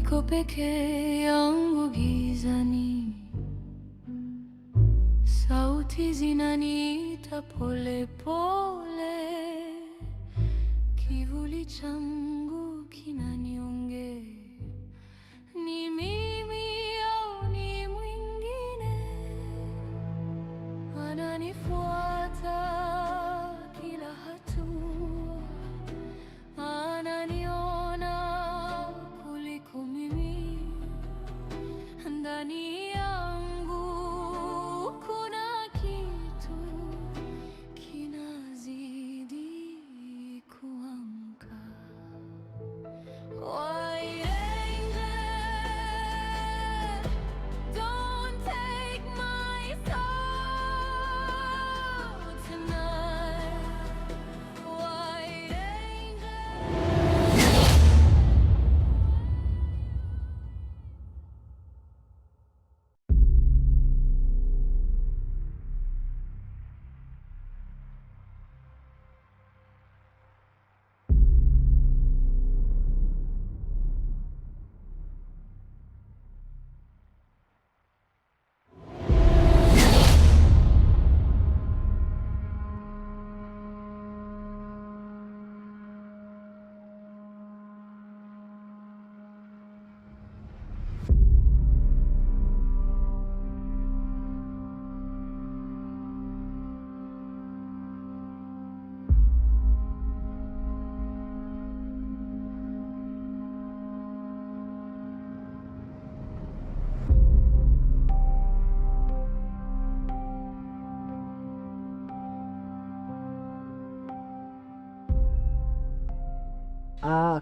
niko peke yangu gizani, sauti zinaniita pole pole, kivuli changu kinaniongea, ni mimi au ni mwingine ananifuata kila hatua, ananiona kuliko mimi. Ndani yangu kuna kitu kinazidi kuamka. White angel, don't take my soul tonight. White angel.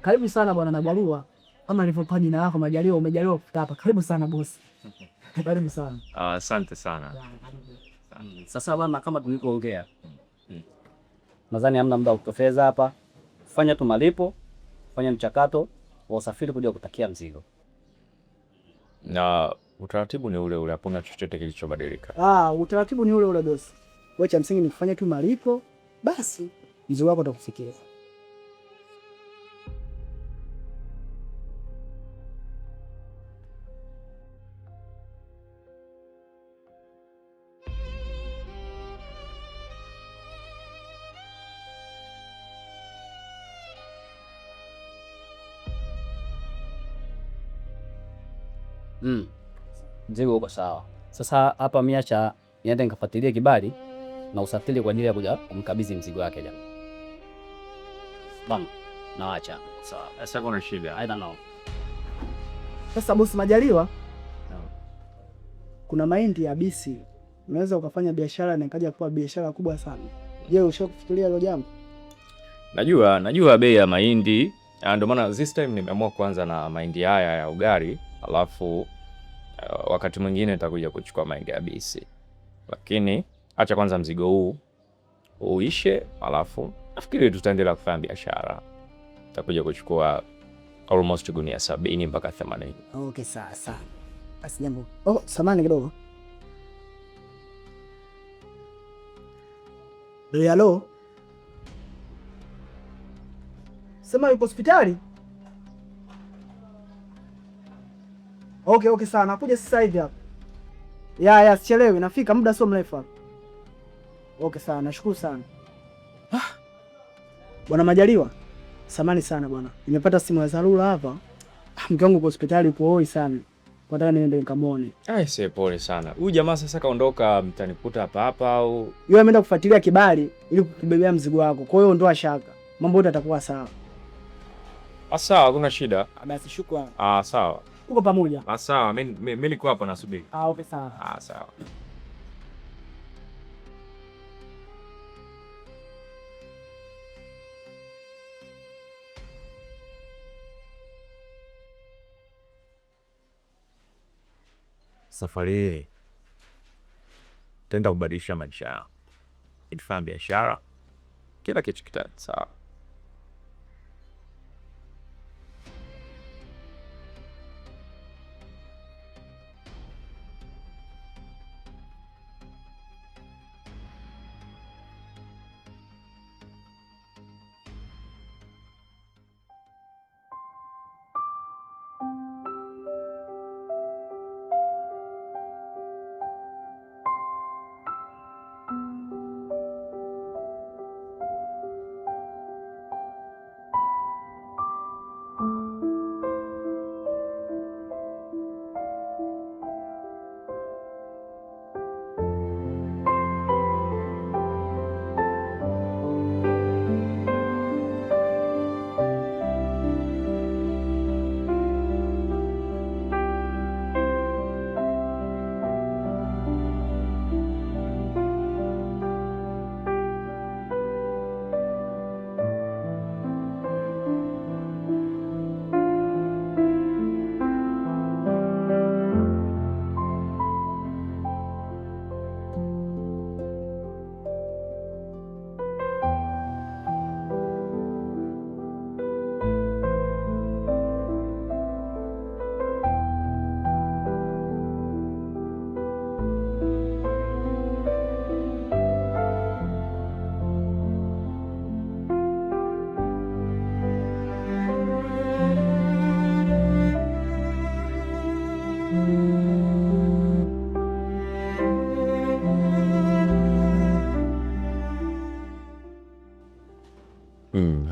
Karibu sana bwana Majaliwa. Kama nilivyopa jina lako Majaliwa, umejaliwa kufika hapa. Karibu sana bosi. Karibu sana. Asante sana. Sasa bwana, kama tulivyoongea, nadhani hamna muda wa kutofeza hapa. Fanya tu malipo, fanya mchakato wa usafiri kuja kutakia mzigo. Na utaratibu ni ule ule, hakuna chochote kilichobadilika. Utaratibu ni ule ule bosi. Wewe cha msingi ni kufanya tu malipo, basi mzigo wako utakufikia. Mzigo uko sawa. Sasa hapa miacha niende nikafuatilie kibali na usafiri kwa ajili ya kuja kumkabidhi mzigo wake jana. Bam, naacha. Sawa. Sasa kuna shida. I don't know. Sasa bosi Majaliwa, No. kuna mahindi ya bisi. Unaweza ukafanya biashara na ikaja kuwa biashara kubwa sana. Je, ushakufikiria hilo jambo? Najua bei ya mahindi. Ndio maana this time nimeamua kuanza na mahindi haya ya ugali, alafu wakati mwingine nitakuja kuchukua mahindi ya bisi. Lakini acha kwanza mzigo huu uishe, alafu nafikiri tutaendelea kufanya biashara. Nitakuja kuchukua almost gunia 70 mpaka 80. Okay, sawa. Basi jambo. Samahani kidogo. Hello. Sema yuko hospitali? Okay, sawa. Nakuja sasa hivi hapa. Ya, sichelewi. Nafika muda sio mrefu hapa. Okay, sawa. Nashukuru sana. Bwana Majaliwa, samahani sana bwana. Nimepata simu ya dharura hapa. Mke wangu kwa hospitali upo hoi sana. Nataka niende nikamwone. Si pole sana. Huyu jamaa sasa kaondoka, mtanikuta hapa au yeye ameenda kufuatilia kibali ili kukibebea mzigo wako. Kwa hiyo ondoa shaka. Mambo yote yatakuwa sawa. Sawa, hakuna shida. Basi shukrani. Sawa. Uko pamoja? Sawa, mimi niko hapa nasubiri. Okay, sawa. Sawa. Safari hii tenda kubadilisha maisha yangu. Nifanye biashara, kila kitu kitaenda sawa.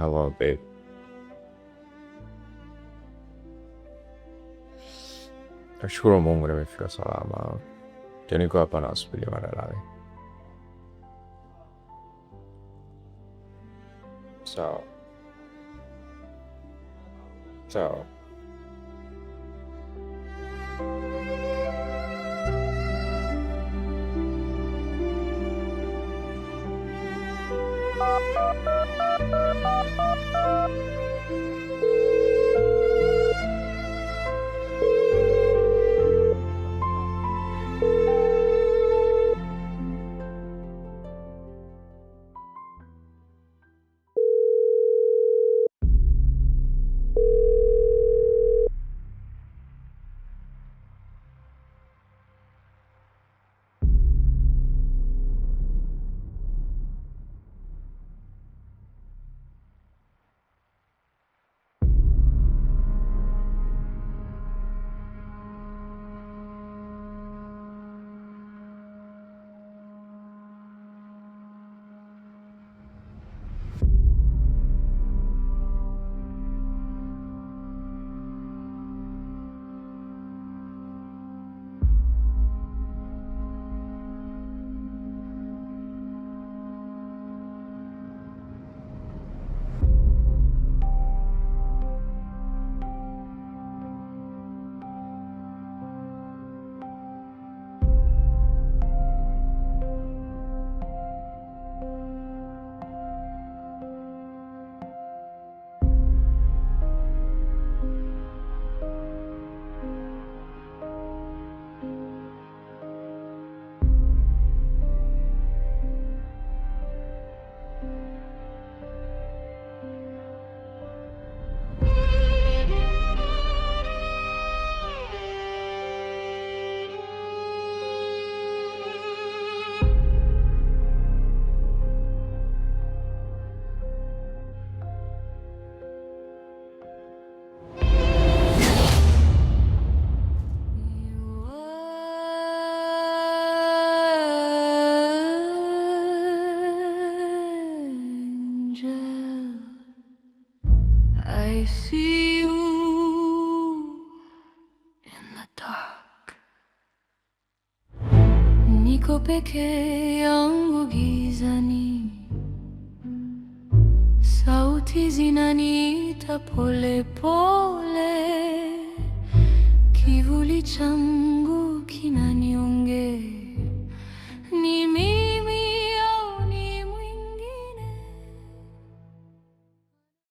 Hello babe. Nashukuru Mungu nimefika salama. Niko hapa nasubiria madalali. Sawa. Sawa. I see you in the dark. Niko peke yangu gizani, sauti zinaniita pole pole, kivuli changu kinaniongea, ni mimi